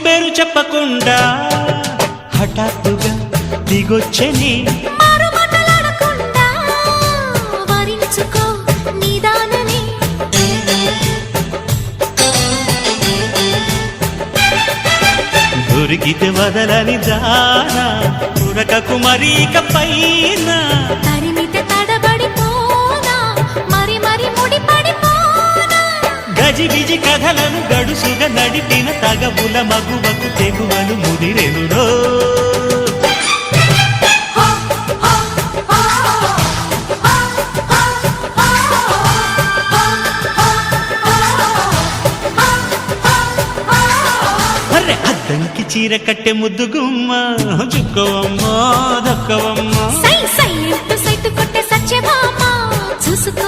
పేరు చెప్పకుండా హఠాత్తుగా దిగొచ్చని దొరికితే వదలని జానా ఉరకకు మరీక పైన తరిమితే తడబడిపోనా మరి మరి ముడిపడిపోనా గజిబిజి కథలను గడుసుగా నడిపిన తగవుల మగువకు తెగువలు ముదిరెనురో అద్దంకి చీర కట్టె ముద్దుగుమ్మ చుక్కవమ్మ దక్కవమ్మ సై సై సైటు కొట్టే సత్యభామ చూసుకో